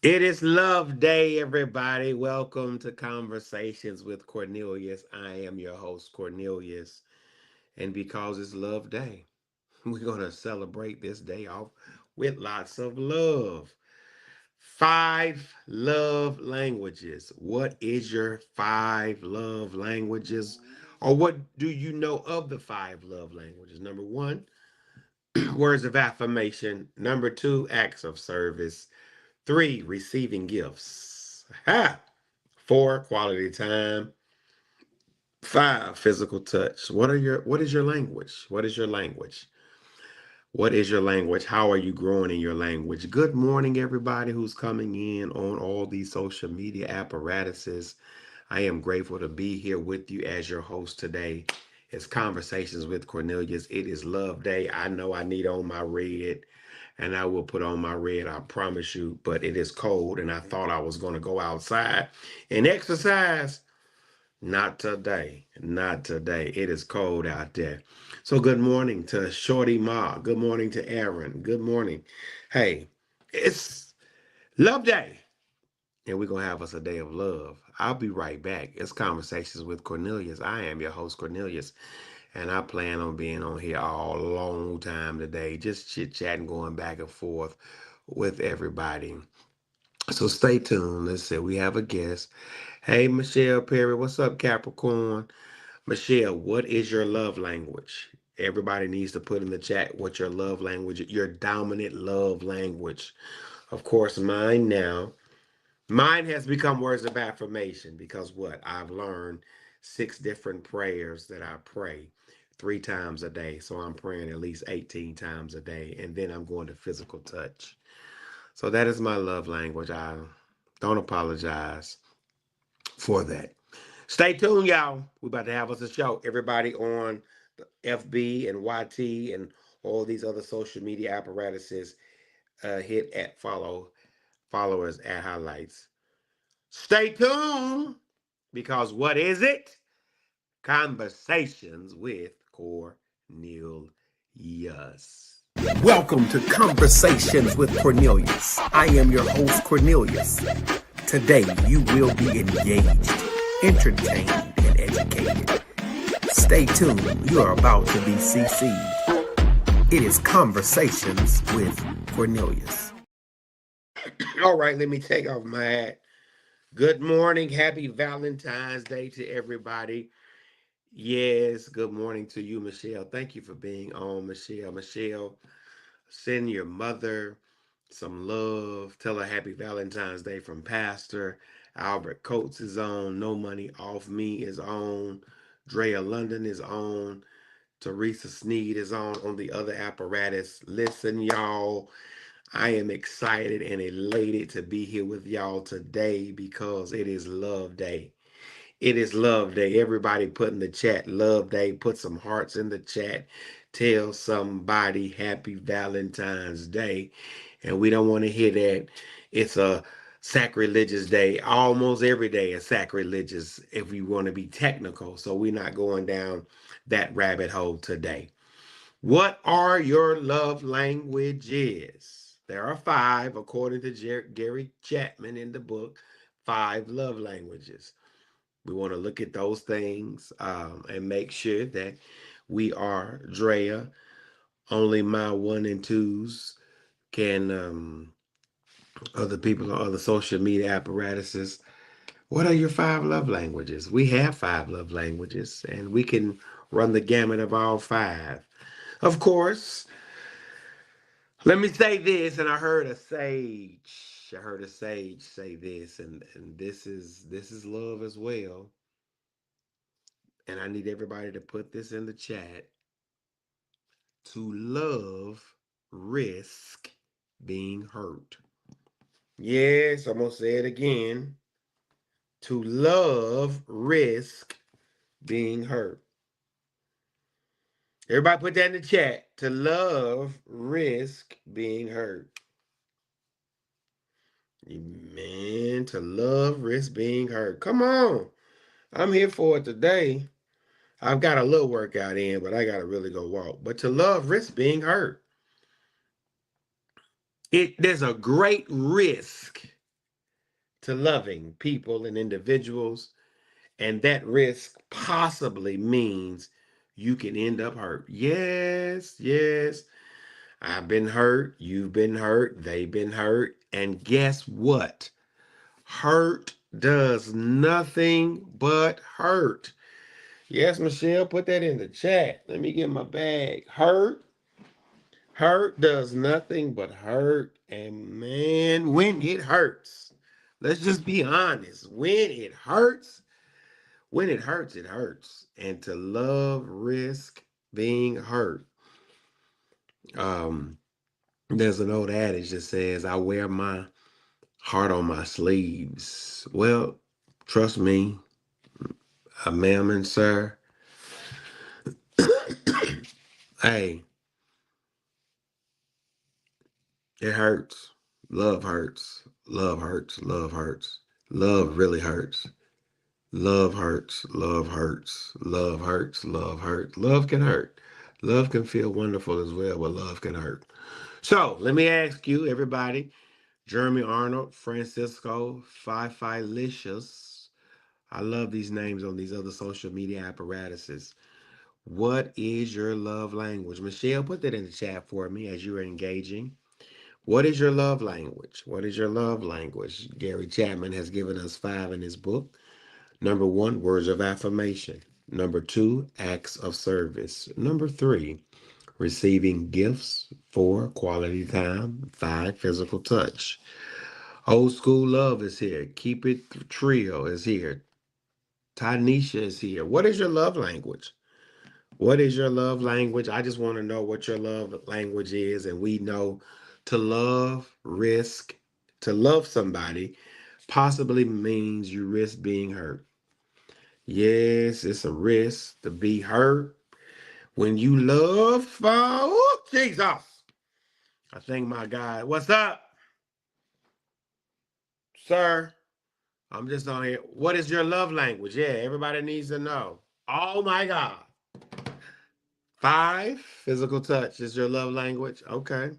It is Love Day, everybody. Welcome to Conversations with Cornelius. I am your host, Cornelius. And because it's Love Day, we're going to celebrate this day off with lots of love. Five love languages. What is your five love languages? Or what do you know of the five love languages? Number one, words of affirmation. Number two, acts of service. Three, receiving gifts. Ha! Four, quality time. Five, physical touch. What is your language? What is your language? What is your language? How are you growing in your language? Good morning, everybody who's coming in on all these social media apparatuses. I am grateful to be here with you as your host today. It's Conversations with Cornelius. It is Love Day. I know I need on my red, and I will put on my red, I promise you, but it is cold, and I thought I was going to go outside and exercise. Not today. Not today. It is cold out there. So good morning to Shorty Ma. Good morning to Aaron. Good morning. Hey, it's Love Day. And we're going to have us a day of love. I'll be right back. It's Conversations with Cornelius. I am your host, Cornelius. And I plan on being on here all long time today. Just chit-chatting, going back and forth with everybody. So stay tuned. Let's say we have a guest. Hey, Michelle Perry. What's up, Capricorn? Michelle, what is your love language? Everybody needs to put in the chat what your love language, your dominant love language. Of course, mine now. Mine has become words of affirmation because what? I've learned six different prayers that I pray three times a day. So I'm praying at least 18 times a day. And then I'm going to physical touch. So that is my love language. I don't apologize for that. Stay tuned, y'all. We're about to have us a show. Everybody on the FB and YT and all these other social media apparatuses, hit at followers at highlights. Stay tuned because what is it? Conversations with Cornelius. Welcome to Conversations with Cornelius. I am your host, Cornelius. Today, you will be engaged, entertained, and educated. Stay tuned. You are about to be CC'd. It is Conversations with Cornelius. All right, let me take off my hat. Good morning. Happy Valentine's Day to everybody. Yes, good morning to you, Michelle. Thank you for being on, Michelle. Michelle, send your mother some love. Tell her happy Valentine's Day from Pastor. Albert Coates is on. No Money Off Me is on. Drea London is on. Teresa Sneed is on the other apparatus. Listen, y'all, I am excited and elated to be here with y'all today because it is Love Day. It is Love Day. Everybody put in the chat, Love Day. Put some hearts in the chat. Tell somebody happy Valentine's Day. And we don't want to hear that it's a sacrilegious day. Almost every day is sacrilegious if we want to be technical. So we're not going down that rabbit hole today. What are your love languages? There are five, according to Gary Chapman in the book, Five Love Languages. We want to look at those things and make sure that we are Drea. Only my one and twos can, other people on other social media apparatuses. What are your five love languages? We have five love languages, and we can run the gamut of all five. Of course, let me say this, and I heard a sage say this, and this is love as well. And I need everybody to put this in the chat. To love, risk being hurt. Yes, I'm gonna say it again. To love, risk being hurt. Everybody put that in the chat. To love, risk being hurt. Man, to love, risk being hurt. Come on. I'm here for it today. I've got a little workout in, but I got to really go walk. But to love, risk being hurt. There's a great risk to loving people and individuals. And that risk possibly means you can end up hurt. Yes, yes. I've been hurt. You've been hurt. They've been hurt. And guess what? Hurt does nothing but hurt. Yes, Michelle, put that in the chat. Let me get my bag. Hurt does nothing but hurt. And man, when it hurts, let's just be honest. When it hurts, it hurts. And to love risk being hurt. Um, there's an old adage that says, I wear my heart on my sleeves. Well, trust me, ma'am and sir, hey, it hurts. Love hurts. Love hurts. Love hurts. Love really hurts. Love hurts. Love hurts. Love hurts. Love hurts. Love can hurt. Love can feel wonderful as well, but love can hurt. So let me ask you, everybody, Jeremy Arnold, Francisco, Fi Licious. I love these names on these other social media apparatuses. What is your love language? Michelle, put that in the chat for me as you are engaging. What is your love language? What is your love language? Gary Chapman has given us 5 in his book. Number 1, words of affirmation. Number 2, acts of service. Number 3, receiving gifts. 4, quality time. 5, physical touch. Old school love is here. Keep it trio is here. Tanisha is here. What is your love language? What is your love language? I just want to know what your love language is. And we know to love, risk, to love somebody possibly means you risk being hurt. Yes, it's a risk to be hurt. When you love, oh, Jesus. I thank my God. What's up, sir? I'm just on here. What is your love language? Yeah, everybody needs to know. Oh my God. 5, physical touch is your love language. Okay.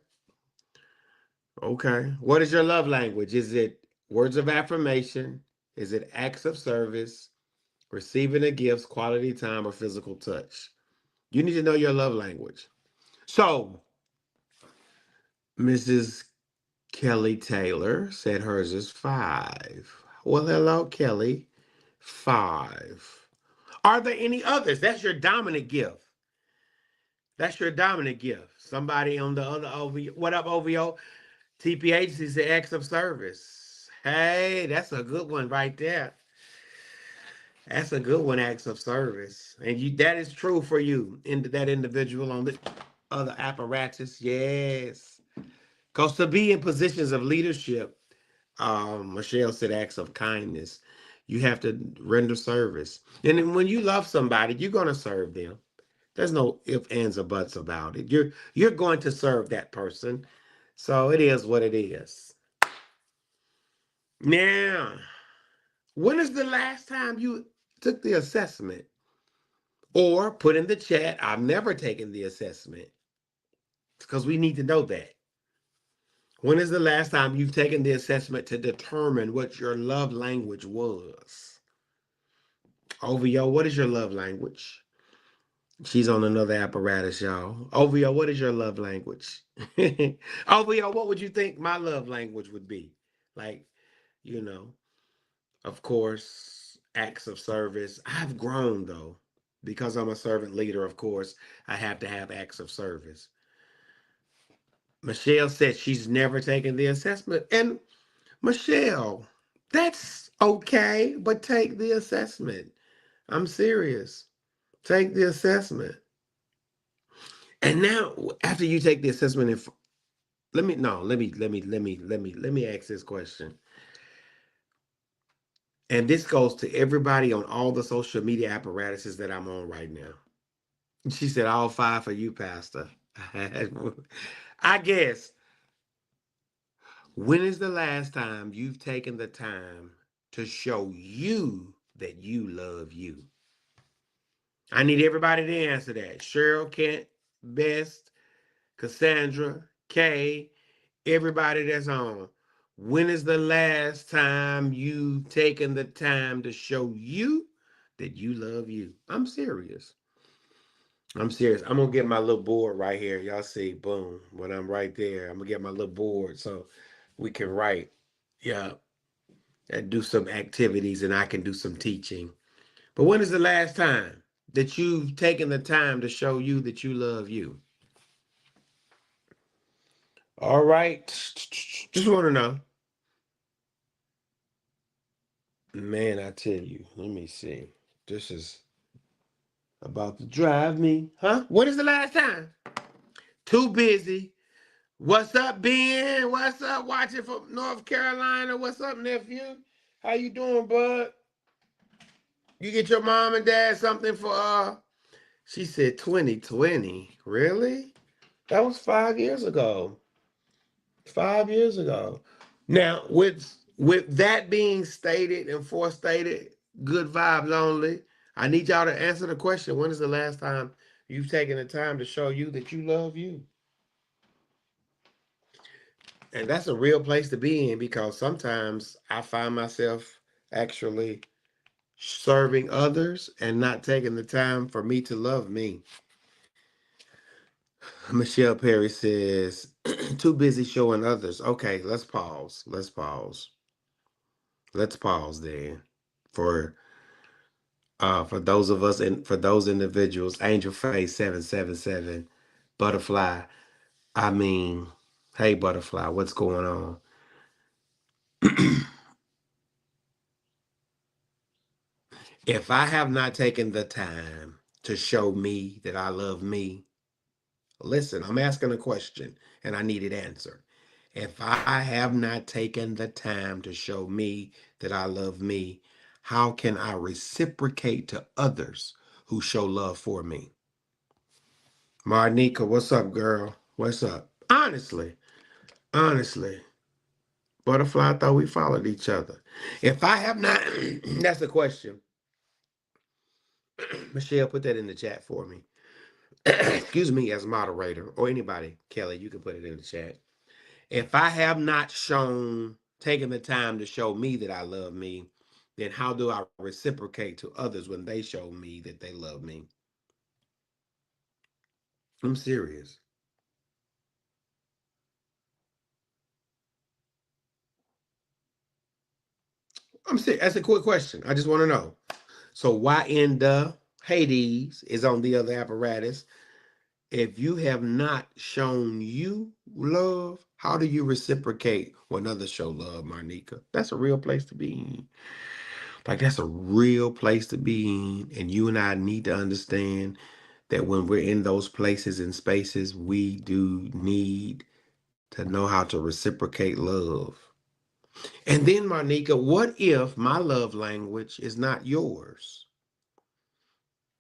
Okay. What is your love language? Is it words of affirmation? Is it acts of service, receiving a gift, quality time, or physical touch? You need to know your love language. So, Mrs. Kelly Taylor said hers is 5. Well, hello, Kelly. 5. Are there any others? That's your dominant gift. That's your dominant gift. Somebody on the other OVO. What up, OVO? TPH is the acts of service. Hey, that's a good one right there. That's a good one, acts of service. And you that is true for you, into that individual on the other apparatus. Yes. Because to be in positions of leadership, Michelle said acts of kindness. You have to render service. And then when you love somebody, you're gonna serve them. There's no ifs, ands, or buts about it. You're going to serve that person. So it is what it is. Now, when is the last time you took the assessment? Or put in the chat, I've never taken the assessment. Because we need to know that. When is the last time you've taken the assessment to determine what your love language was? OVO, what is your love language? She's on another apparatus, y'all. OVO, what is your love language? OVO, what would you think my love language would be? Like, you know, of course, acts of service. I've grown though. Because I'm a servant leader, of course, I have to have acts of service. Michelle said she's never taken the assessment. And Michelle, that's okay, but take the assessment. I'm serious. Take the assessment. And now, after you take the assessment, if let me ask this question. And this goes to everybody on all the social media apparatuses that I'm on right now. She said, all 5 for you, Pastor. I guess, when is the last time you've taken the time to show you that you love you? I need everybody to answer that. Cheryl, Kent, Best, Cassandra, Kay, everybody that's on. When is the last time you've taken the time to show you that you love you? I'm serious. I'm serious. I'm gonna get my little board right here. Y'all see, boom. When I'm right there, I'm gonna get my little board so we can write. Yeah, and do some activities, and I can do some teaching. But when is the last time that you've taken the time to show you that you love you? All right. Just want to know. Man, I tell you, let me see. This is about to drive me. Huh? When is the last time? Too busy. What's up, Ben? What's up? Watching from North Carolina. What's up, nephew? How you doing, bud? You get your mom and dad something for she said 2020. Really? That was 5 years ago. 5 years ago. Now, with that being stated and forestated, good vibes only. I need y'all to answer the question. When is the last time you've taken the time to show you that you love you? And that's a real place to be in because sometimes I find myself actually serving others and not taking the time for me to love me. Michelle Perry says, too busy showing others. Okay, let's pause. Let's pause. Let's pause there. For for those of us and for those individuals, Angel Face 777, Butterfly. I mean, hey Butterfly, what's going on? If I have not taken the time to show me that I love me, listen, I'm asking a question and I need it answered. If I have not taken the time to show me that I love me, how can I reciprocate to others who show love for me? Marnika, what's up, girl? What's up? Honestly, Butterfly, I thought we followed each other. If I have not, that's the question. Michelle, put that in the chat for me. Excuse me, as moderator, or anybody, Kelly, you can put it in the chat. If I have not taken the time to show me that I love me, then how do I reciprocate to others when they show me that they love me? I'm serious. I'm serious. That's a quick question. I just want to know. So why in the Hades is on the other apparatus? If you have not shown you love, how do you reciprocate when others show love, Marnika? That's a real place to be in. Like that's a real place to be in. And you and I need to understand that when we're in those places and spaces, we do need to know how to reciprocate love. And then, Marnika, what if my love language is not yours?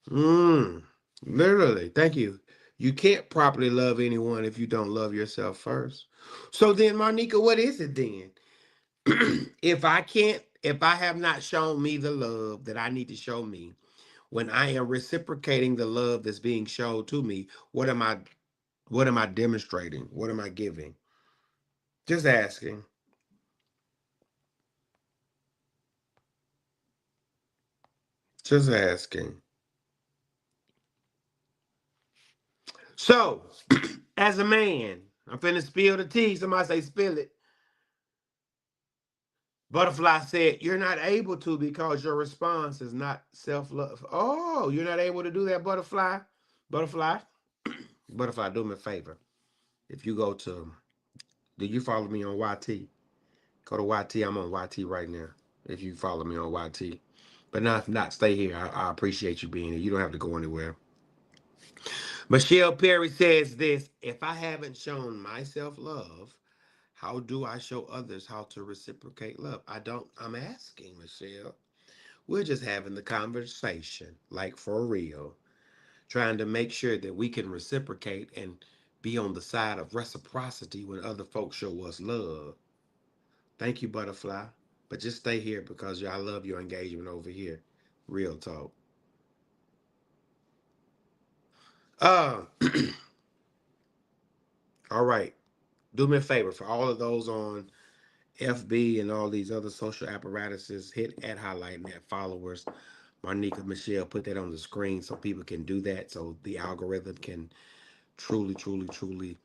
Mm, literally, thank you. You can't properly love anyone if you don't love yourself first. So then, Marnika, what is it then? If I have not shown me the love that I need to show me, when I am reciprocating the love that's being shown to me, what am I demonstrating? What am I giving? Just asking. Just asking. So, as a man, I'm finna spill the tea. Somebody say spill it. Butterfly said, you're not able to because your response is not self love. Oh, you're not able to do that, Butterfly? Butterfly? Butterfly, do me a favor. If you go to, do you follow me on YT? Go to YT. I'm on YT right now. If you follow me on YT. But now, if not, stay here. I appreciate you being here. You don't have to go anywhere. Michelle Perry says this: if I haven't shown myself love, how do I show others how to reciprocate love? I don't, I'm asking, Michelle. We're just having the conversation, like for real, trying to make sure that we can reciprocate and be on the side of reciprocity when other folks show us love. Thank you, Butterfly. But just stay here because I love your engagement over here. Real talk. Uh, all right. Do me a favor for all of those on FB and all these other social apparatuses, hit at highlighting that followers. Marnika Michelle put that on the screen so people can do that, so the algorithm can truly, truly, truly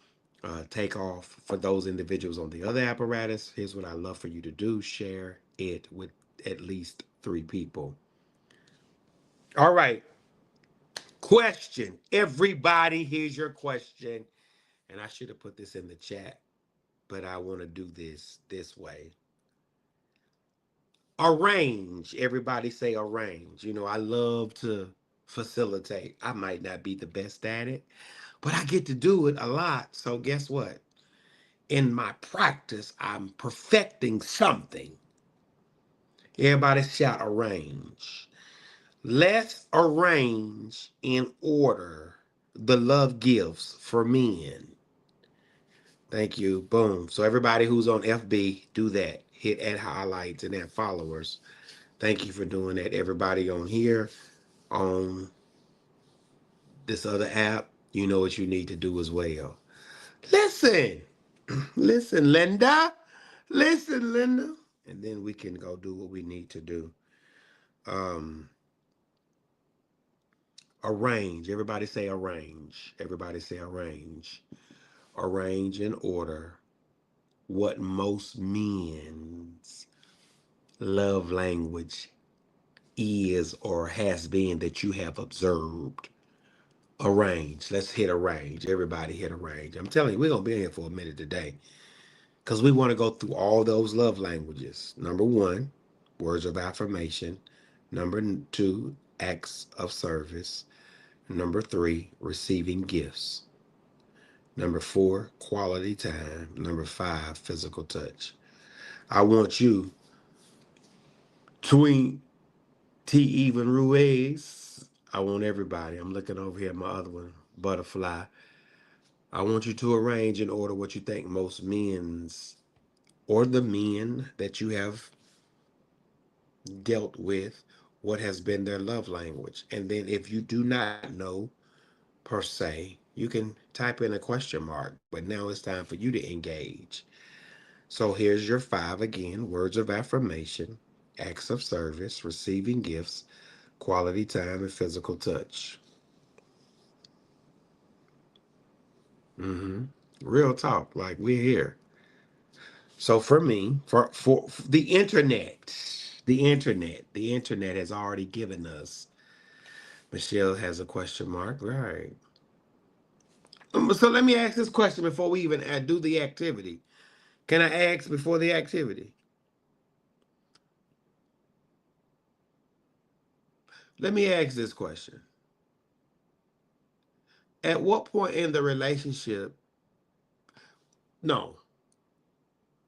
take off for those individuals on the other apparatus. Here's what I love for you to do: share it with at least 3 people. All right. Question. Everybody, here's your question. And I should have put this in the chat, but I want to do this way. Arrange. Everybody say arrange. I love to facilitate. I might not be the best at it, but I get to do it a lot. So guess what? In my practice, I'm perfecting something. Everybody shout arrange. Let's arrange in order the love gifts for men. Thank you. Boom. So everybody who's on FB, do that. Hit add highlights and add followers. Thank you for doing that. Everybody on here, on this other app, you know what you need to do as well. Listen. Listen, Linda. Listen, Linda. And then we can go do what we need to do. Um, arrange. Everybody say arrange. Everybody say arrange. Arrange in order what most men's love language is or has been that you have observed. Arrange. Let's hit arrange. Everybody hit arrange. I'm telling you, we're going to be here for a minute today because we want to go through all those love languages. Number one, words of affirmation. Number two, acts of service. Number three, receiving gifts. Number four, quality time. Number five, physical touch. I want you, Twink T. Even Ruiz. I want everybody. I'm looking over here at my other one, Butterfly. I want you to arrange in order what you think most men's or the men that you have dealt with, what has been their love language. And then if you do not know per se, you can type in a question mark. But now it's time for you to engage. So here's your five again: words of affirmation, acts of service, receiving gifts, quality time, and physical touch. hmm Real talk, like we're here. So for me, for the internet has already given us. Michelle has a question mark, right? So let me ask this question before we even do the activity. Can I ask before the activity? Let me ask this question. At what point in the relationship, no,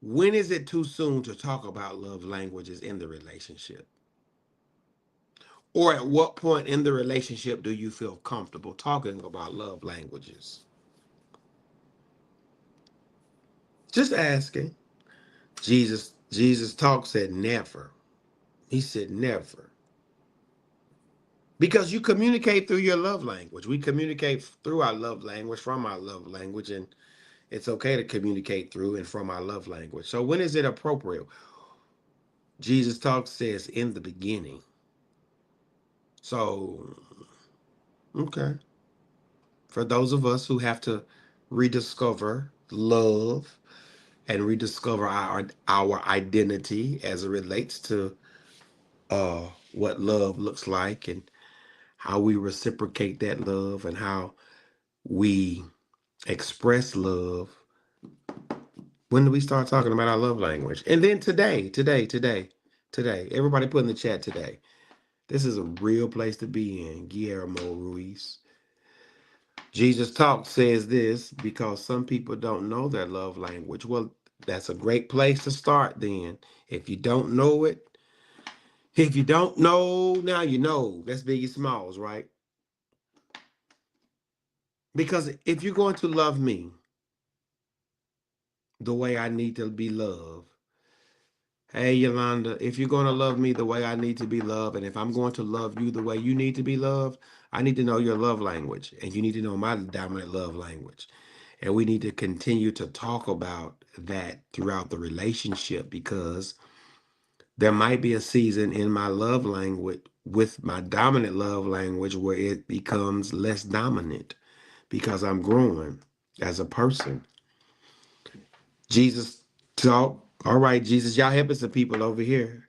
when is it too soon to talk about love languages in the relationship? Or at what point in the relationship do you feel comfortable talking about love languages? Just asking. Jesus talk said never. He said never. Because you communicate through your love language. We communicate through our love language, from our love language, and it's okay to communicate through and from our love language. So when is it appropriate? Jesus talk says in the beginning. So, okay. For those of us who have to rediscover love and rediscover our identity as it relates to what love looks like and how we reciprocate that love and how we express love. When do we start talking about our love language? And then today, everybody put in the chat today. This is a real place to be in, Guillermo Ruiz. Jesus Talk says this because some people don't know their love language. Well, that's a great place to start then. If you don't know it, if you don't know, now you know. That's Biggie Smalls, right? Because if you're going to love me the way I need to be loved, hey, Yolanda, if you're going to love me the way I need to be loved, and if I'm going to love you the way you need to be loved, I need to know your love language, and you need to know my dominant love language. And we need to continue to talk about that throughout the relationship because there might be a season in my love language with my dominant love language where it becomes less dominant because I'm growing as a person. Jesus talk. All right, Jesus, y'all helping some people over here.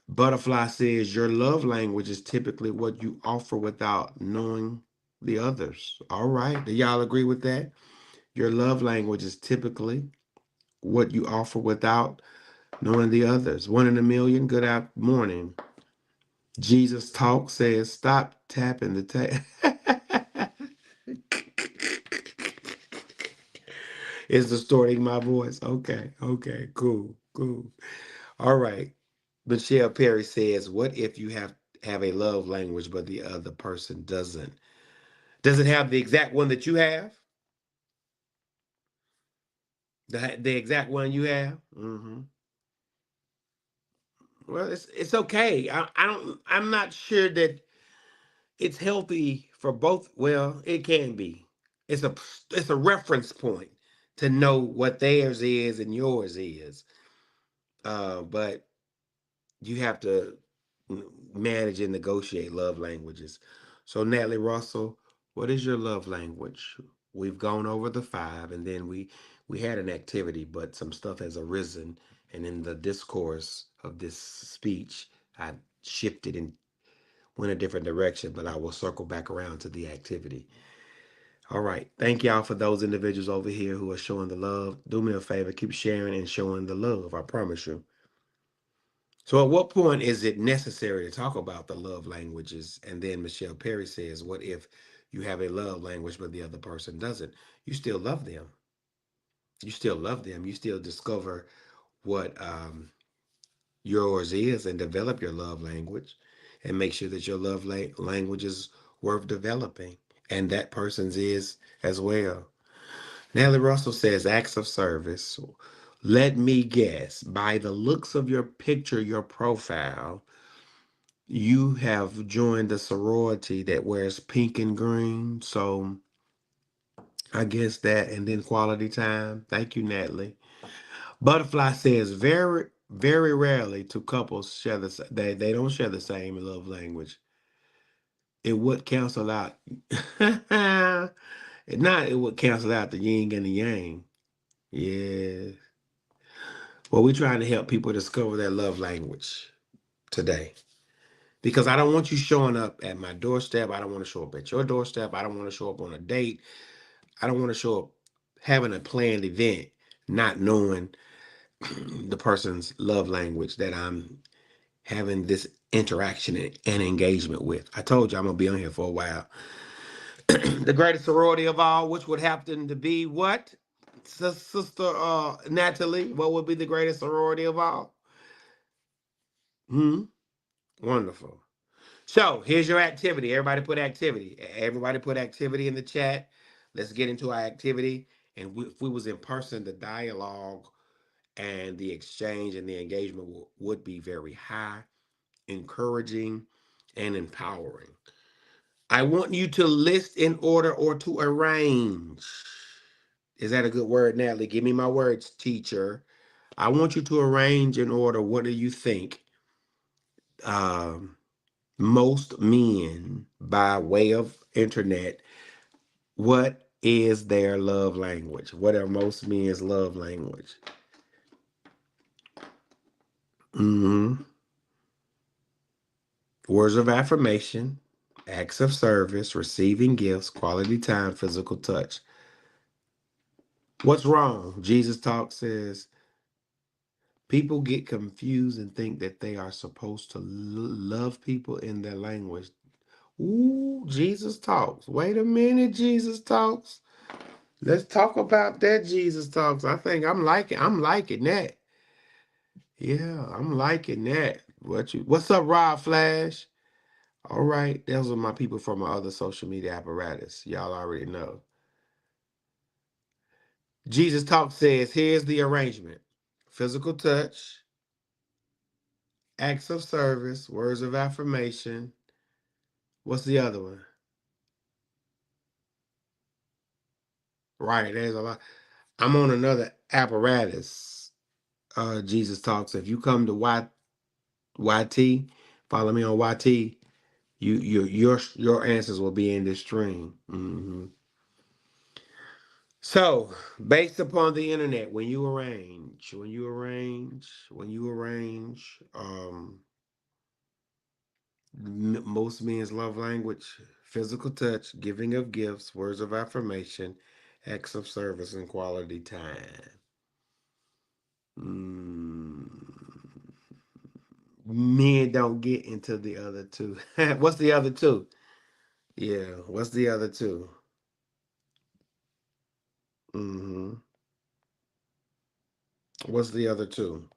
Butterfly says your love language is typically what you offer without knowing the others. All right. Do y'all agree with that? Your love language is typically what you offer without knowing the others. One in a million. Good out morning. Jesus talk says stop tapping the It's distorting my voice. Okay. Okay. Cool. Cool. All right. Michelle Perry says, what if you have a love language but the other person doesn't? Does it have the exact one that you have? The exact one you have? Well, it's okay. I'm not sure that it's healthy for both. Well, it can be. It's a it's a reference point to know what theirs is and yours is. But you have to manage and negotiate love languages. So, Natalie Russell, what is your love language? We've gone over the five, and then we had an activity, but some stuff has arisen, and in the discourse of this speech, I shifted and went a different direction. But I will circle back around to the activity. All right, thank y'all for those individuals over here who are showing the love. Do me a favor, keep sharing and showing the love. I promise you. So, at what point is it necessary to talk about the love languages? And then Michelle Perry says, what if you have a love language, but the other person doesn't? You still love them. You still love them. You still discover what yours is and develop your love language and make sure that your language is worth developing. And that person's is as well. Nellie Russell says, acts of service. Let me guess, by the looks of your picture, your profile, you have joined the sorority that wears pink and green. So I guess that, and then quality time. Thank you, Natalie. Butterfly says very rarely do couples share they don't share the same love language. It would cancel out. Not it would cancel out the yin and the yang. Yeah. Well, we're trying to help people discover their love language today. Because I don't want you showing up at my doorstep. I don't want to show up at your doorstep. I don't want to show up on a date. I don't want to show up having a planned event, not knowing the person's love language that I'm having this interaction and engagement with. I told you I'm going to be on here for a while. The greatest sorority of all, which would happen to be what? Sister Natalie, what would be the greatest sorority of all? Hmm? Wonderful. So here's your activity. Everybody put activity. Everybody put activity in the chat. Let's get into our activity. And if we was in person, the dialogue and the exchange and the engagement would be very high, encouraging, and empowering. I want you to list in order or to arrange. Is that a good word, Natalie? Give me my words, teacher. I want you to arrange in order. What do you think? Um, Most men, by way of internet, what is their love language? What are most men's love language? hmm Words of affirmation, acts of service, receiving gifts, quality time, physical touch. What's wrong? Jesus Talk says people get confused and think that they are supposed to love people in their language. Ooh, Jesus Talks. Wait a minute, Jesus Talks. Let's talk about that Jesus Talks. I think I'm liking that. Yeah, I'm liking that. What's up, Rob Flash? All right, those are my people from my other social media apparatus. Y'all already know. Jesus Talk says, here's the arrangement. Physical touch, acts of service, words of affirmation. What's the other one? Right, there's a lot. I'm on another apparatus. Jesus talks. If you come to YT, follow me on YT. Your answers will be in this stream. So, based upon the internet, most men's love language, physical touch, giving of gifts, words of affirmation, acts of service, and quality time. Mm, Men don't get into the other two. What's the other two? Yeah, what's the other two? hmm What's the other two?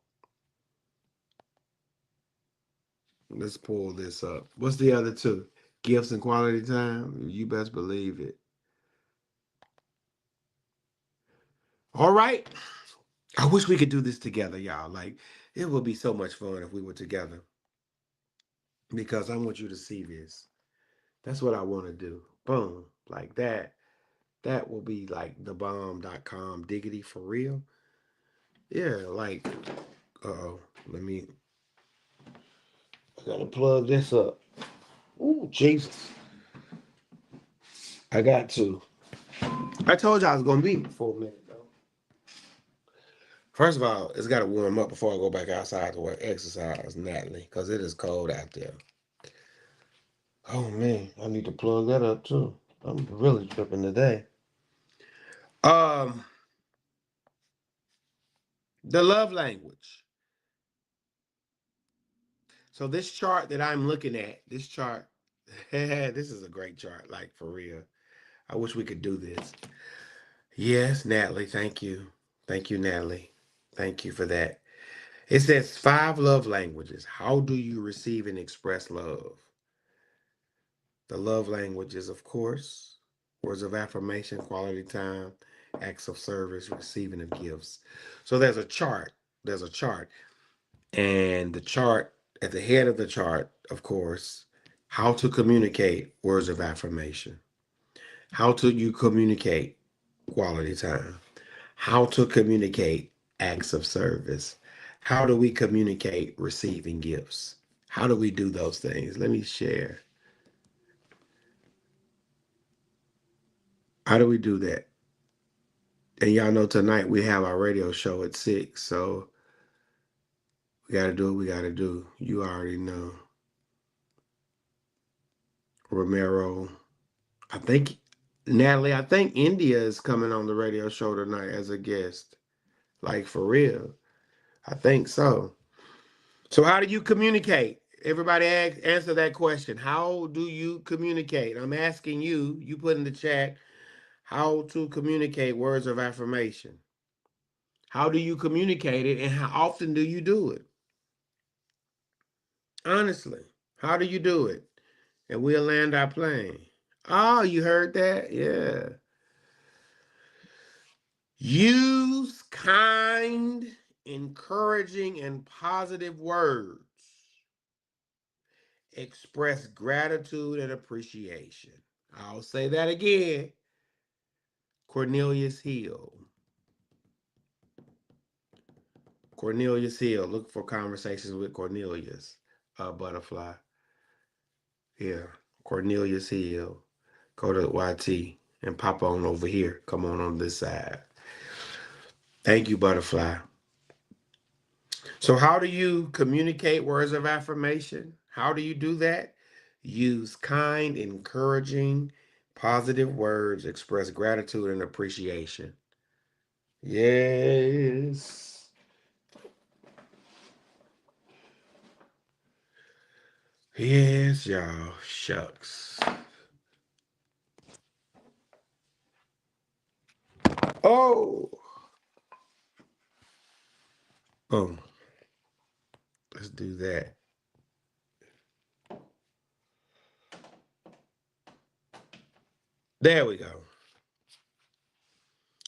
Let's pull this up. What's the other two? Gifts and quality time? You best believe it. All right. I wish we could do this together, y'all. Like, it would be so much fun if we were together because I want you to see this. That's what I want to do. Boom. Like that. That will be like the bomb.com diggity for real. Yeah, like, oh, I gotta plug this up. Ooh, Jesus. I got to. I told you I was gonna be for a minute though. First of all, it's gotta warm up before I go back outside to work exercise, Natalie, because it is cold out there. Oh man, I need to plug that up too. I'm really tripping today. Um, the love language. So this chart that I'm looking at, this chart, this is a great chart, like for real. I wish we could do this. Yes, Natalie, thank you. Thank you, Natalie. Thank you for that. It says five love languages. How do you receive and express love? The love languages, of course, words of affirmation, quality time, acts of service, receiving of gifts. So there's a chart. There's a chart. And the chart, at the head of the chart, of course, how to communicate words of affirmation. How to you communicate quality time. How to communicate acts of service. How do we communicate receiving gifts? How do we do those things? Let me share. How do we do that? And y'all know tonight we have our radio show at 6. So we got to do what we got to do. You already know. Romero. I think, Natalie, I think India is coming on the radio show tonight as a guest. Like for real. I think so. So how do you communicate? Everybody answer that question. How do you communicate? I'm asking you, you put in the chat, how to communicate words of affirmation. How do you communicate it and how often do you do it? Honestly, how do you do it? And we'll land our plane. Oh, you heard that? Yeah. Use kind, encouraging, and positive words. Express gratitude and appreciation. I'll say that again. Cornelius Hill. Cornelius Hill. Look for conversations with Cornelius. Butterfly. Yeah. Cornelius Hill. Go to YT and pop on over here. Come on this side. Thank you, Butterfly. So, how do you communicate words of affirmation? How do you do that? Use kind, encouraging, positive words, express gratitude and appreciation. Yes. Yes, y'all. Shucks. Oh. Boom. Let's do that. There we go.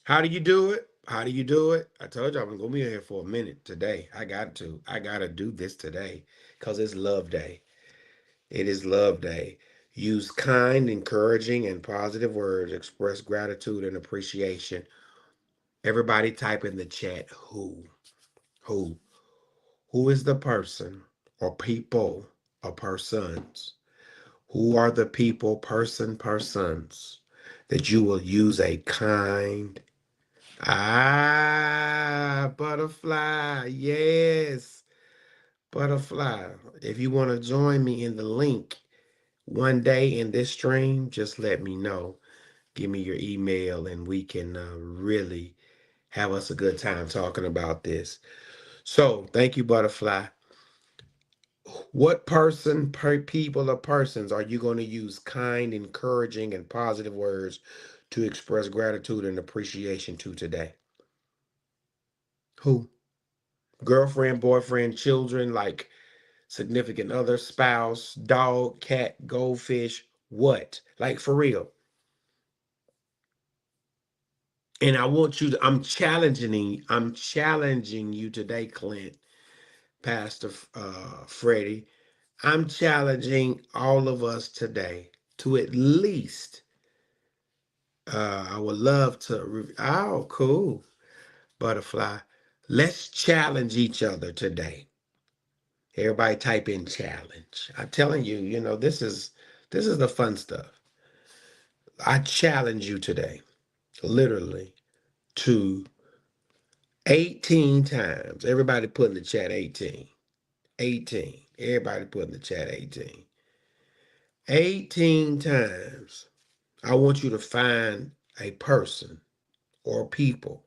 How do you do it? How do you do it? I told you I'm gonna be here for a minute today. I got to. I gotta do this today because it's love day. It is love day. Use kind, encouraging, and positive words. Express gratitude and appreciation. Everybody type in the chat who. Who? Who is the person or people or persons? Who are the people, persons that you will use a kind, butterfly, yes, butterfly. If you want to join me in the link one day in this stream, just let me know. Give me your email and we can really have us a good time talking about this. So, thank you, butterfly. What person, people, or persons are you going to use kind, encouraging, and positive words to express gratitude and appreciation to today? Who? Girlfriend, boyfriend, children, like significant other, spouse, dog, cat, goldfish, what? Like for real. And I want you to, I'm challenging you today, Clint, Pastor Freddie. I'm challenging all of us today to at least I would love to. Oh, cool. Butterfly. Let's challenge each other today. Everybody type in challenge. I'm telling you, this is the fun stuff. I challenge you today, literally, to 18 times. Everybody put in the chat 18. 18. Everybody put in the chat 18. 18 times. I want you to find a person or people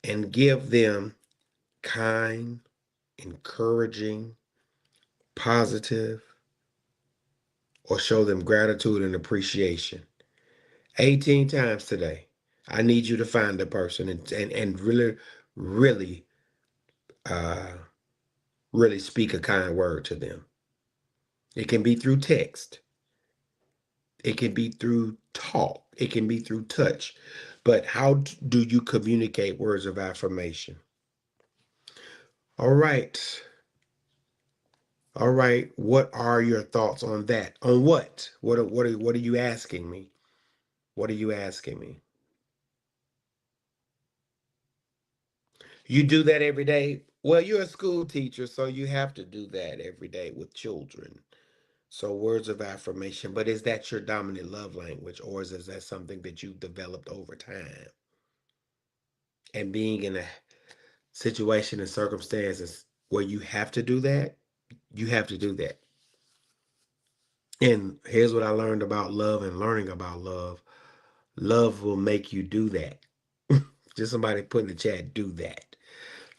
and give them kind, encouraging, positive, or show them gratitude and appreciation. 18 times today. I need you to find the person and really, really, uh, really speak a kind word to them. It can be through text. It can be through talk. It can be through touch. But how do you communicate words of affirmation? All right. All right. What are your thoughts on that? On what? What are you asking me? What are you asking me? You do that every day? Well, you're a school teacher, so you have to do that every day with children. So words of affirmation, but is that your dominant love language, or is that something that you've developed over time? And being in a situation and circumstances where you have to do that, you have to do that. And here's what I learned about love and learning about love. Love will make you do that. Just somebody put in the chat, do that.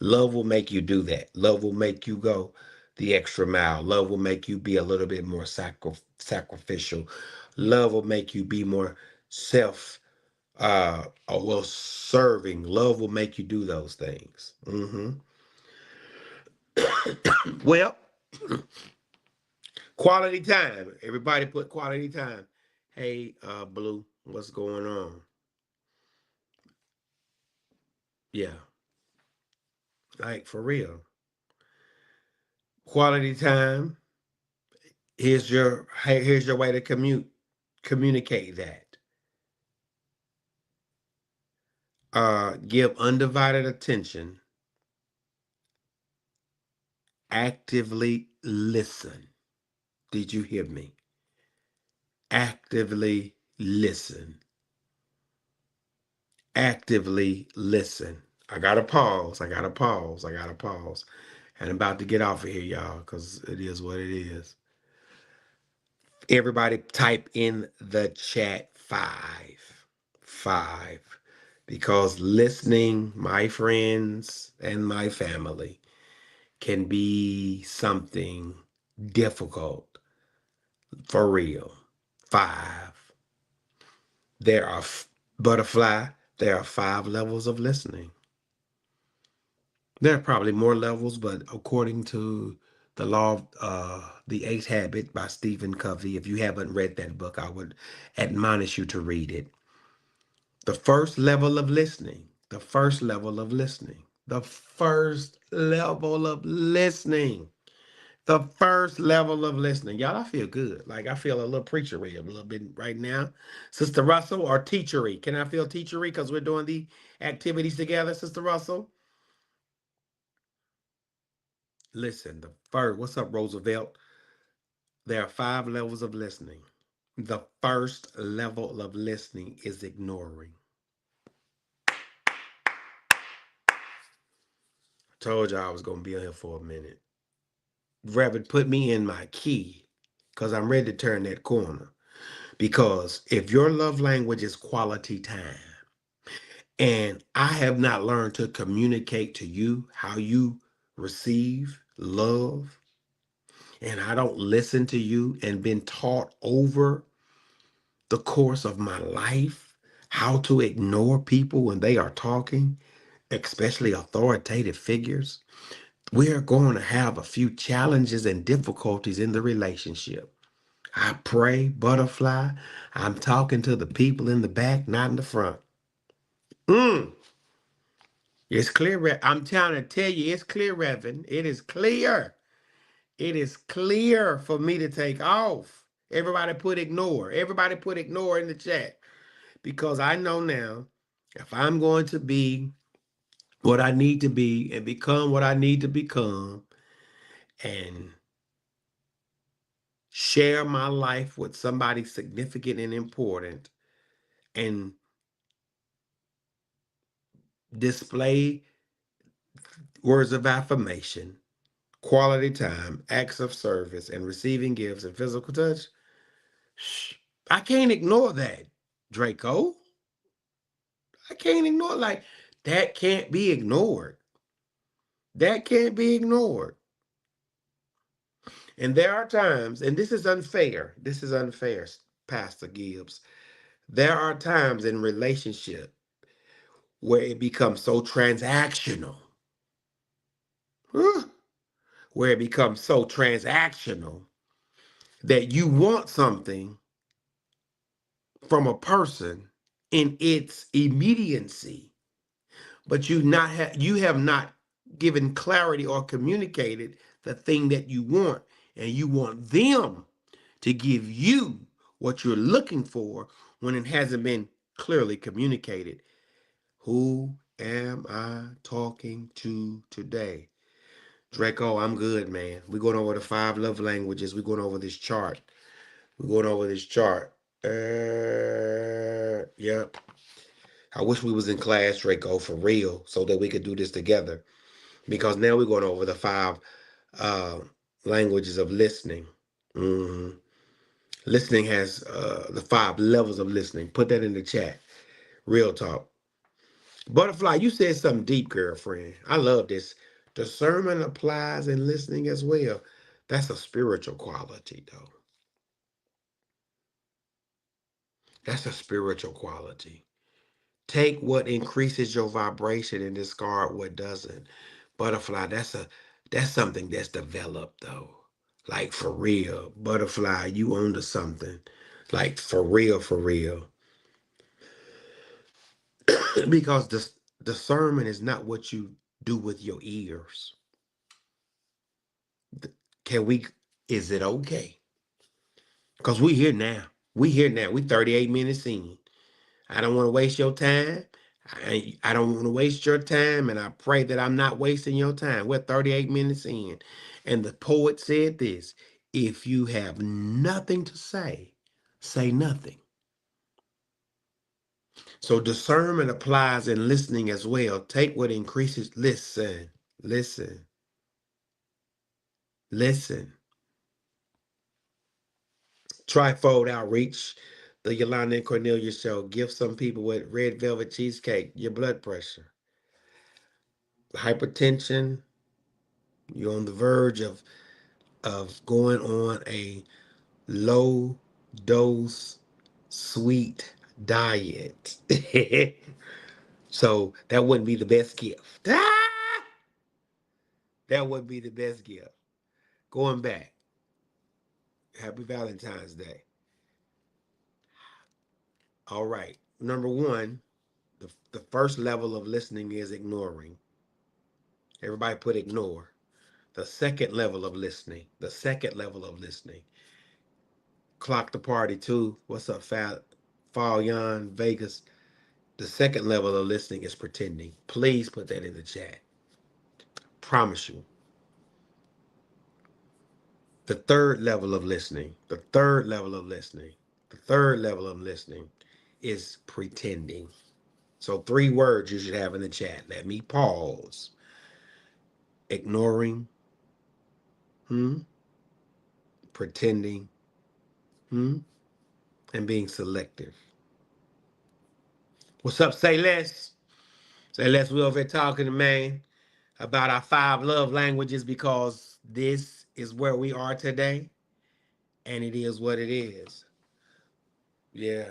Love will make you do that. Love will make you go the extra mile. Love will make you be a little bit more sacrificial. Love will make you be more self well serving. Love will make you do those things. Well, quality time. Everybody put quality time. Hey, Blue, what's going on? Yeah, like for real. Quality time. Here's your way to communicate that. Give undivided attention. Actively listen. Did you hear me? Actively listen. Actively listen. I gotta pause. I gotta pause. I gotta pause. And I'm about to get off of here, y'all, because it is what it is. Everybody type in the chat five. Five. Because listening, my friends and my family, can be something difficult for real. Five. There are butterfly. There are 5 levels of listening. There are probably more levels, but according to the law of the Eighth Habit by Stephen Covey, if you haven't read that book, I would admonish you to read it. The first level of listening, the first level of listening, the first level of listening. The first level of listening. Y'all, I feel good. Like I feel a little preachery a little bit right now. Sister Russell or teachery. Can I feel teachery? Because we're doing the activities together, Sister Russell. Listen, the first, what's up, Roosevelt? There are 5 levels of listening. The first level of listening is ignoring. Told y'all I was gonna be on here for a minute. Reverend, put me in my key because I'm ready to turn that corner. Because if your love language is quality time, and I have not learned to communicate to you how you receive love, and I don't listen to you and been taught over the course of my life how to ignore people when they are talking, especially authoritative figures, we are going to have a few challenges and difficulties in the relationship. I pray, butterfly, I'm talking to the people in the back, not in the front. Mm, it's clear. I'm trying to tell you, it's clear, Reverend. It is clear. It is clear for me to take off. Everybody put ignore. Everybody put ignore in the chat. Because I know now if I'm going to be what I need to be and become what I need to become and share my life with somebody significant and important and display words of affirmation, quality time, acts of service, and receiving gifts and physical touch, I can't ignore that, Draco. I can't ignore like that can't be ignored. That can't be ignored. And there are times, and this is unfair. This is unfair, Pastor Gibbs. There are times in relationship where it becomes so transactional. Whew, where it becomes so transactional that you want something from a person in its immediacy, but you have not given clarity or communicated the thing that you want, and you want them to give you what you're looking for when it hasn't been clearly communicated. Who am I talking to today? Draco, I'm good, man. We're going over the 5 love languages. We're going over this chart. We're going over this chart. Yep. I wish we was in class, Draco, for real, so that we could do this together. Because now we're going over the five uh, languages of listening. hmm Listening has the 5 levels of listening. Put that in the chat. Real talk. Butterfly, you said something deep, girlfriend. I love this. Discernment applies in listening as well. That's a spiritual quality, though. That's a spiritual quality. Take what increases your vibration and discard what doesn't. Butterfly, that's something that's developed though. Like for real. Butterfly, you onto something. Like for real, for real. Because this discernment is not what you do with your ears. Can we is it okay? Because we here now. We here now. We 38 minutes in. I don't want to waste your time. I don't want to waste your time, and I pray that I'm not wasting your time. We're 38 minutes in. And the poet said this: if you have nothing to say, say nothing. So discernment applies in listening as well. Take what increases, listen, listen, listen. Trifold outreach, the Yolanda and Cornelius show. Give some people with red velvet cheesecake your blood pressure, hypertension. You're on the verge of going on a low dose sweet diet. So that wouldn't be the best gift. Ah! That would be the best gift. Going back. Happy Valentine's Day. All right. Number one, the first level of listening is ignoring. Everybody put ignore. The second level of listening. The second level of listening. Clock the party too. What's up, Fall Yon, Vegas? The second level of listening is pretending. Please put that in the chat. Promise you. The third level of listening. The third level of listening. The third level of listening is pretending. So 3 words you should have in the chat. Let me pause. Ignoring, hmm, pretending, hmm, and being selective. What's up, Say Less? Say Less, we over here talking to man about our 5 love languages because this is where we are today, and it is what it is. Yeah.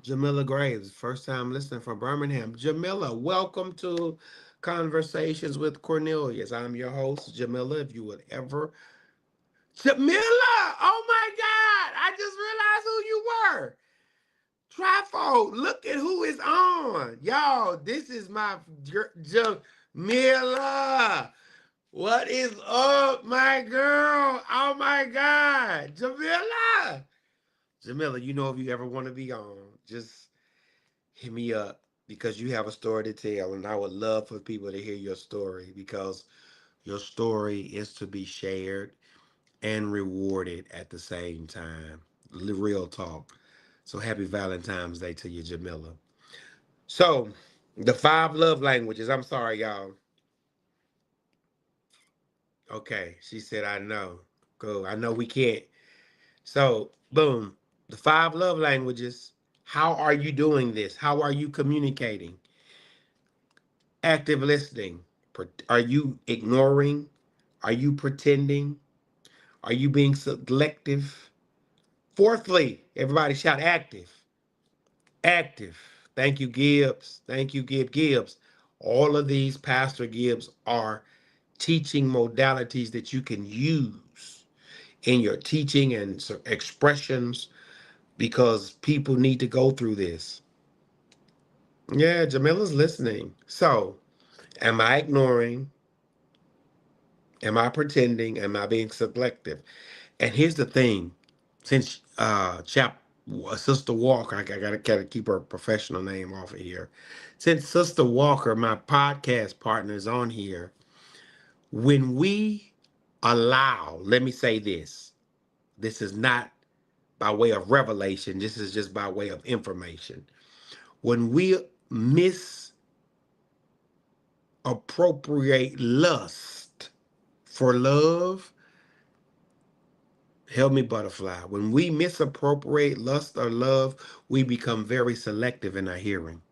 Jamila Graves, first time listening from Birmingham. Jamila, welcome to Conversations with Cornelius. I'm your host, Jamila. If you would ever. Jamila! Oh my God! I just realized who you were. Trifo, look at who is on. Y'all, this is my Jamila. What is up, my girl? Oh my God. Jamila. Jamila, you know if you ever want to be on, just hit me up because you have a story to tell. And I would love for people to hear your story because your story is to be shared and rewarded at the same time. Real talk. So happy Valentine's Day to you, Jamila. So, the 5 love languages. I'm sorry, y'all. Okay, she said, I know. Cool. I know we can't. So, boom. The 5 love languages. How are you doing this? How are you communicating? Active listening. Are you ignoring? Are you pretending? Are you being selective? Fourthly, everybody shout active. Active. Thank you, Gibbs. Thank you, Gibbs. All of these, Pastor Gibbs, are teaching modalities that you can use in your teaching and expressions because people need to go through this. Yeah, Jamila's listening. So, am I ignoring? Am I pretending? Am I being selective? And here's the thing, since Sister Walker, I gotta keep her professional name off of here. Since Sister Walker, my podcast partner, is on here, when we allow, let me say this, this is not by way of revelation, this is just by way of information. When we misappropriate lust for love, help me, butterfly. When we misappropriate lust or love, we become very selective in our hearing.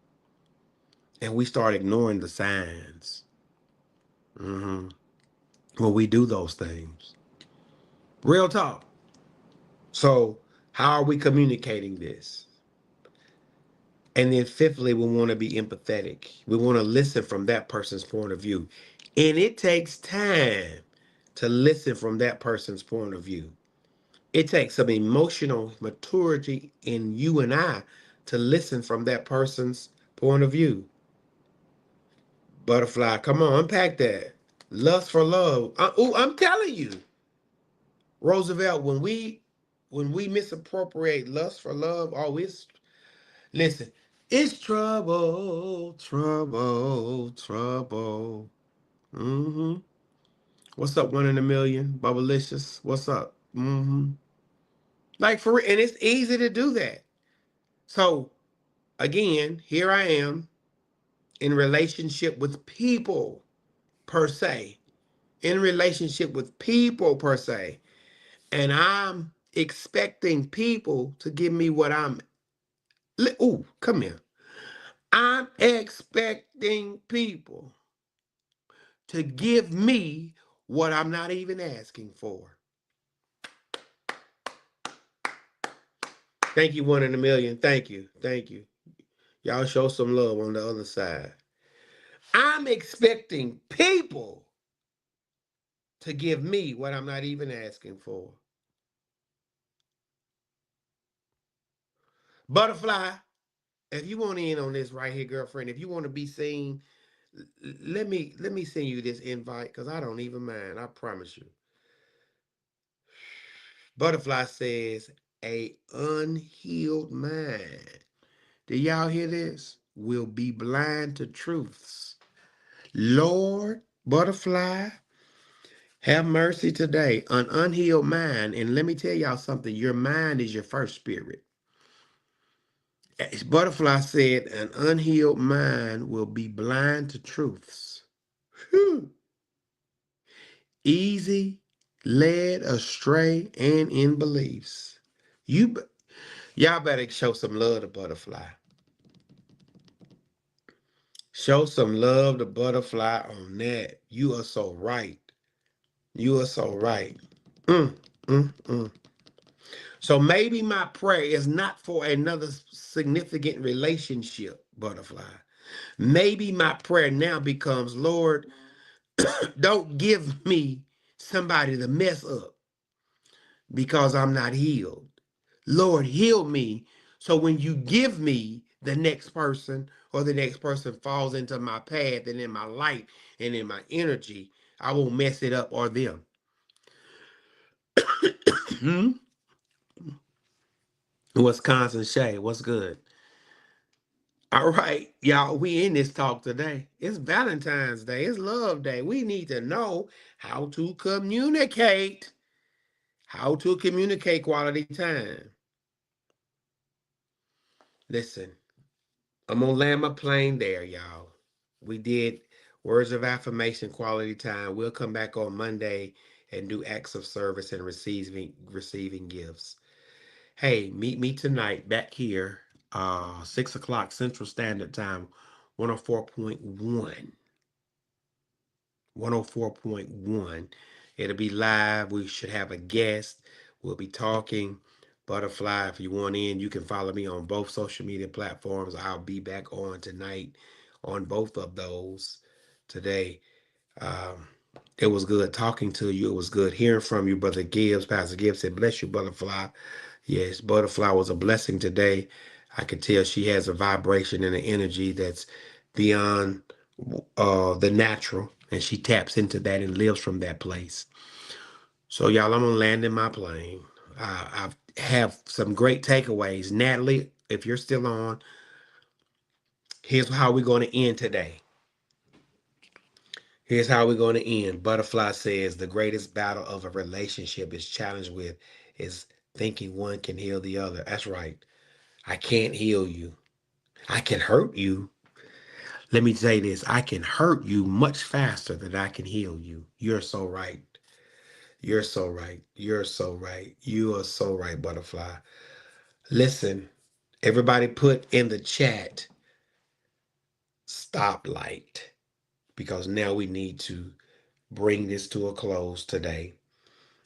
And we start ignoring the signs. hmm When we do those things. Real talk. So, how are we communicating this? And then, fifthly, we want to be empathetic. We want to listen from that person's point of view. And it takes time to listen from that person's point of view. It takes some emotional maturity in you and I to listen from that person's point of view. Butterfly, come on, unpack that. Lust for love. I'm telling you, Roosevelt, when we misappropriate lust for love, oh, it's listen, it's trouble, trouble, trouble. Mm-hmm. What's up, 1 in a million? Bubblicious. What's up? Mm-hmm. Like for real, and it's easy to do that. So again, here I am in relationship with people per se, in relationship with people per se, and I'm expecting people to give me what ooh, come here. I'm expecting people to give me what I'm not even asking for. Thank you, 1 in a million. Thank you. Thank you. Y'all show some love on the other side. I'm expecting people to give me what I'm not even asking for. Butterfly, if you want in on this right here, girlfriend, if you want to be seen, Let me send you this invite because I don't even mind. I promise you. Butterfly says a unhealed mind. Do y'all hear this? Will be blind to truths. Lord, butterfly, have mercy today. An unhealed mind. And let me tell y'all something. Your mind is your first spirit. As Butterfly said, an unhealed mind will be blind to truths. Whew. Easy, led astray, and in beliefs. You, y'all better show some love to Butterfly. Show some love to Butterfly on that. You are so right. You are so right. Mm, mm. So maybe my prayer is not for another significant relationship, Butterfly. Maybe my prayer now becomes, Lord, don't give me somebody to mess up because I'm not healed. Lord, heal me so when you give me the next person or the next person falls into my path and in my life and in my energy, I won't mess it up or them. Hmm? Wisconsin Shay, what's good? All right, y'all, we in this talk today. It's Valentine's Day. It's Love Day. We need to know how to communicate. How to communicate quality time. Listen, I'm gonna land my plane there, y'all. We did words of affirmation, quality time. We'll come back on Monday and do acts of service and receiving gifts. Hey, meet me tonight back here, 6 o'clock Central Standard Time, 104.1. 104.1. It'll be live. We should have a guest. We'll be talking. Butterfly, if you want in, you can follow me on both social media platforms. I'll be back on tonight on both of those today. Um, it was good talking to you. It was good hearing from you, Brother Gibbs. Pastor Gibbs said, bless you, Butterfly. Yes, Butterfly was a blessing today. I could tell she has a vibration and an energy that's beyond the natural, and she taps into that and lives from that place. So, y'all, I'm gonna land in my plane. I have some great takeaways. Natalie, if you're still on, here's how we're going to end today. Here's how we're going to end. Butterfly says the greatest battle of a relationship is challenged with is thinking one can heal the other. That's right. I can't heal you. I can hurt you. Let me say this. I can hurt you much faster than I can heal you. You're so right. You're so right. You're so right. You are so right, Butterfly. Listen, everybody put in the chat stoplight because now we need to bring this to a close today.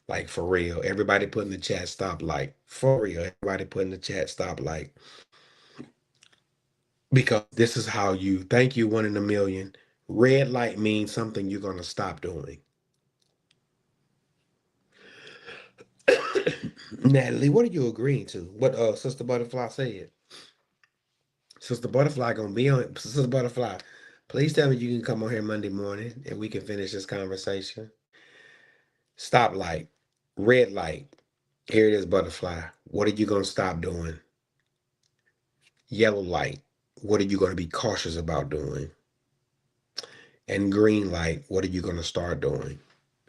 Like for real. Everybody put in the chat stoplight. For real. Everybody put in the chat stoplight. Because this is how you thank you, one in a million. Red light means something you're gonna stop doing. Natalie, what are you agreeing to? What Sister Butterfly said. Sister Butterfly gonna be on. Sister Butterfly, please tell me you can come on here Monday morning and we can finish this conversation. Stop light, red light. Here it is, Butterfly. What are you gonna stop doing? Yellow light. What are you gonna be cautious about doing? And green light. What are you gonna start doing?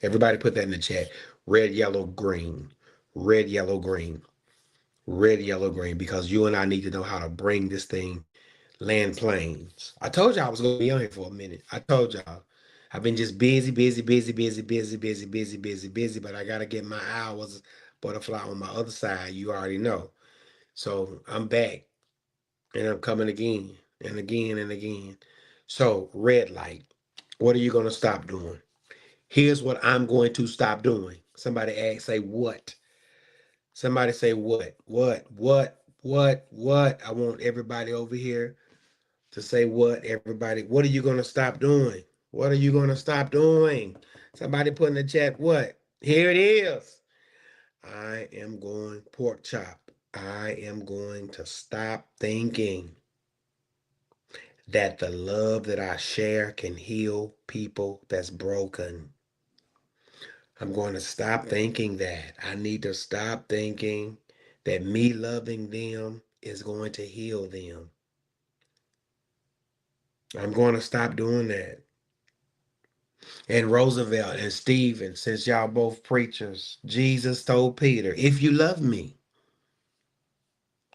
Everybody put that in the chat. Red, yellow, green. Red, yellow, green. Red, yellow, green. Because you and I need to know how to bring this thing land planes. I told y'all I was gonna be on here for a minute. I told y'all. I've been just busy, busy, busy, busy, busy, busy, busy, busy, busy, but I gotta get my hours butterfly on my other side. You already know. So I'm back and I'm coming again and again and again. So red light. What are you gonna stop doing? Here's what I'm going to stop doing. Somebody ask, say what? Somebody say what? What? I want everybody over here to say what, everybody. What are you going to stop doing? What are you going to stop doing? Somebody put in the chat what? Here it is. I am going pork chop. I am going to stop thinking that the love that I share can heal people that's broken. I'm going to stop thinking that. I need to stop thinking that me loving them is going to heal them. I'm going to stop doing that. And Roosevelt and Stephen, since y'all both preachers, Jesus told Peter, if you love me,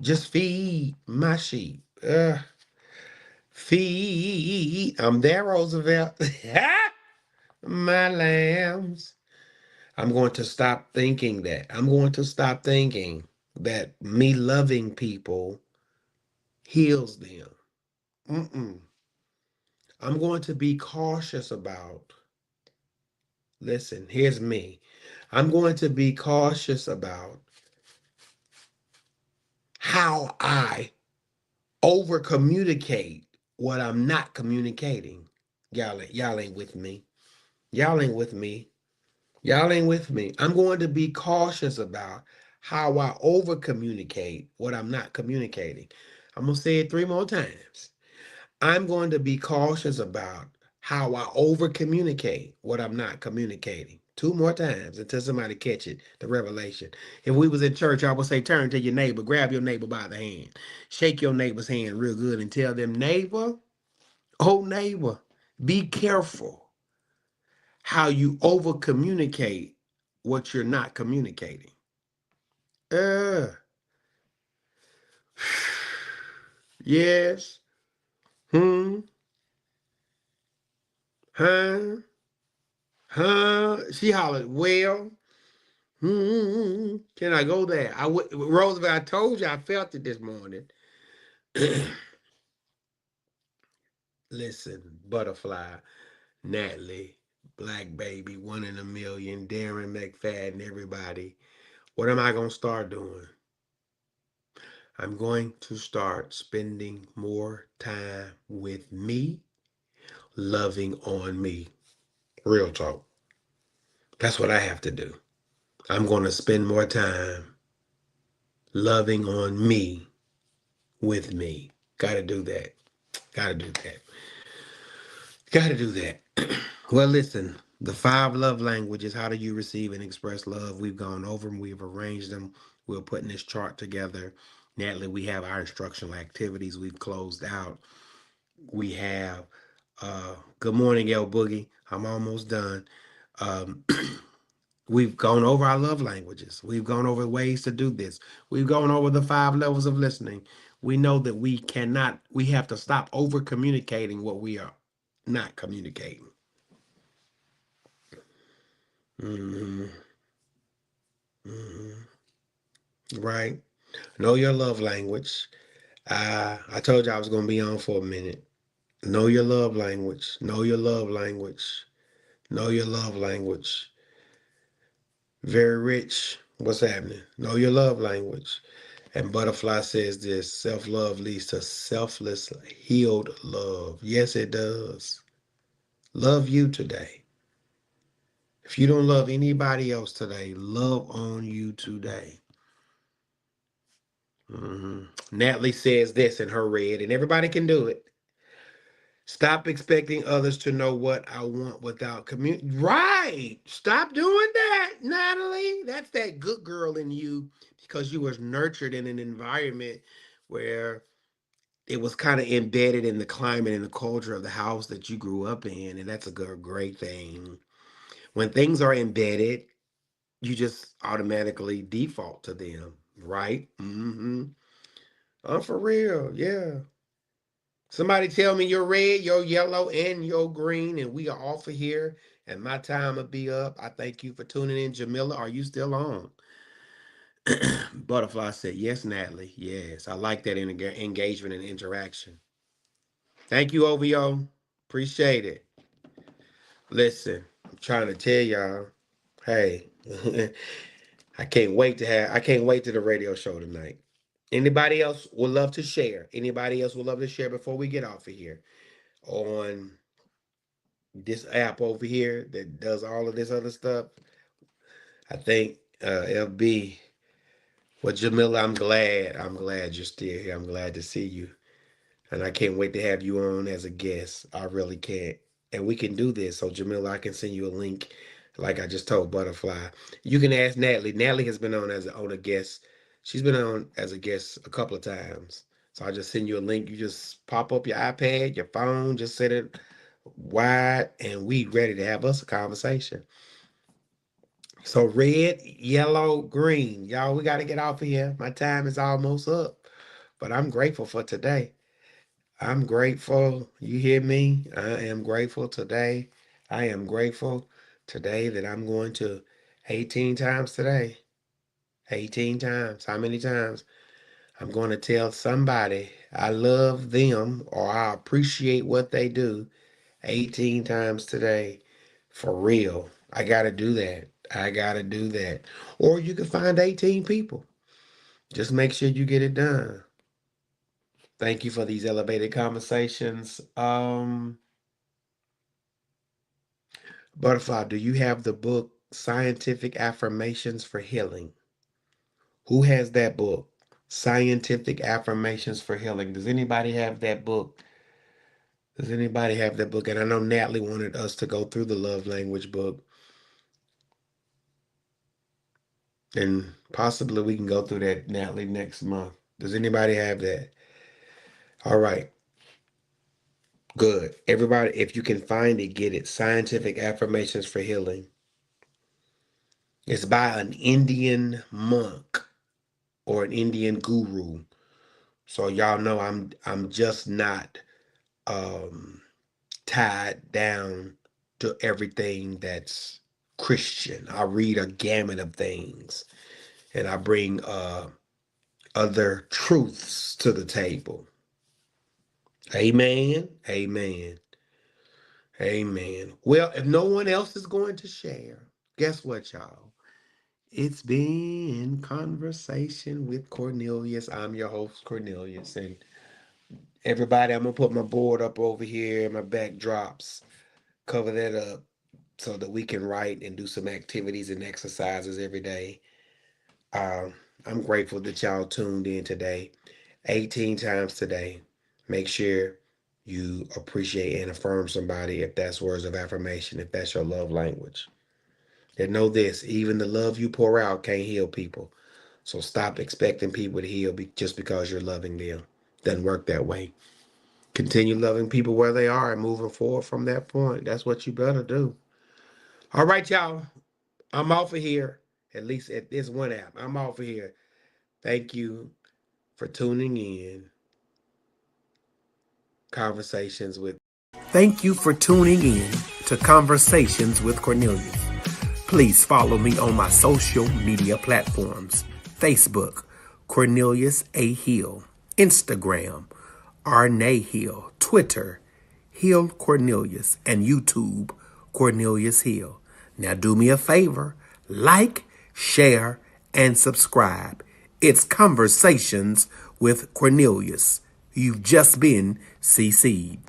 just feed my sheep. Feed. I'm there, Roosevelt. My lambs. I'm going to stop thinking that. I'm going to stop thinking that me loving people heals them. Mm-mm. I'm going to be cautious about, listen, here's me. I'm going to be cautious about how I over communicate what I'm not communicating. Y'all ain't with me. Y'all ain't with me. Y'all ain't with me. I'm going to be cautious about how I over communicate what I'm not communicating. I'm going to say it three more times. I'm going to be cautious about how I over communicate what I'm not communicating. Two more times until somebody catch it, the revelation. If we was in church, I would say, turn to your neighbor, grab your neighbor by the hand, shake your neighbor's hand real good and tell them, neighbor, oh neighbor, be careful how you over communicate what you're not communicating. Uh, yes. Hmm. Huh. Huh. She hollered, well, hmm. Can I go there? Roosevelt, I told you I felt it this morning. Listen, Butterfly, Natalie, Black Baby, One in a Million, Darren McFadden, everybody. What am I going to start doing? I'm going to start spending more time with me, loving on me. Real talk. That's what I have to do. I'm going to spend more time loving on me with me. Got to do that. Got to do that. Got to do that. Well, listen, the five love languages, how do you receive and express love? We've gone over them, we've arranged them. We're putting this chart together. Natalie, we have our instructional activities we've closed out. We have good morning, El Boogie. I'm almost done. Um, we've gone over our love languages. We've gone over ways to do this. We've gone over the five levels of listening. We know that we have to stop over communicating what we are not communicating. Hmm. Hmm. Right? Know your love language. I told you I was going to be on for a minute. Know your love language. Know your love language. Know your love language. Very rich. What's happening? Know your love language. And Butterfly says this self love leads to selfless, healed love. Yes, it does. Love you today. If you don't love anybody else today, love on you today. Natalie says this in her red, and everybody can do it. Stop expecting others to know what I want without Right. Stop doing that, Natalie. That's that good girl in you because you was nurtured in an environment where it was kind of embedded in the climate and the culture of the house that you grew up in, and that's a good, great thing. When things are embedded, you just automatically default to them, right? Mm-hmm. I'm for real, yeah. Somebody tell me you're red, you're yellow, and you're green, and we are off of here, and my time will be up. I thank you for tuning in. Jamila, are you still on? Butterfly said, yes, Natalie. Yes, I like that engagement and interaction. Thank you, OVO. Appreciate it. Listen, I'm trying to tell y'all, hey, I can't wait to the radio show tonight. Anybody else would love to share? Anybody else would love to share before we get off of here on this app over here that does all of this other stuff? I think LB, well, Jamila, I'm glad you're still here. I'm glad to see you. And I can't wait to have you on as a guest. I really can't. And we can do this. So, Jamila, I can send you a link, like I just told Butterfly. You can ask Natalie. Natalie has been on a guest. She's been on as a guest a couple of times. So I just send you a link. You just pop up your iPad, your phone, just set it wide, and we ready to have us a conversation. So red, yellow, green. Y'all, we got to get off of here. My time is almost up. But I'm grateful for today. I'm grateful. You hear me? I am grateful today. I am grateful today that I'm going to 18 times today. 18 times. How many times? I'm going to tell somebody I love them or I appreciate what they do 18 times today. For real. I got to do that. I got to do that. Or you can find 18 people. Just make sure you get it done. Thank you for these elevated conversations. Butterfly, do you have the book Scientific Affirmations for Healing? Who has that book? Scientific Affirmations for Healing. Does anybody have that book? Does anybody have that book? And I know Natalie wanted us to go through the love language book. And possibly we can go through that, Natalie, next month. Does anybody have that? All right. Good. Everybody, if you can find it, get it. Scientific Affirmations for Healing. It's by an Indian monk or an Indian guru. So y'all know I'm just not um tied down to everything that's Christian. I read a gamut of things and I bring other truths to the table. Amen. Amen. Amen. Well, if no one else is going to share, guess what, y'all? It's been Conversation with Cornelius. I'm your host, Cornelius. And everybody, I'm going to put my board up over here, my backdrops, cover that up so that we can write and do some activities and exercises every day. Um, I'm grateful that y'all tuned in today, 18 times today. Make sure you appreciate and affirm somebody if that's words of affirmation, if that's your love language. And know this, even the love you pour out can't heal people. So stop expecting people to heal just because you're loving them. Doesn't work that way. Continue loving people where they are and moving forward from that point. That's what you better do. All right, y'all. I'm off of here. At least at this one app. I'm off of here. Thank you for tuning in. Conversations with. Thank you for tuning in to Conversations with Cornelius. Please follow me on my social media platforms: Facebook, Cornelius A. Hill; Instagram, Arne Hill; Twitter, Hill Cornelius; and YouTube, Cornelius Hill. Now do me a favor, like, share, and subscribe. It's Conversations with Cornelius. You've just been CC'd.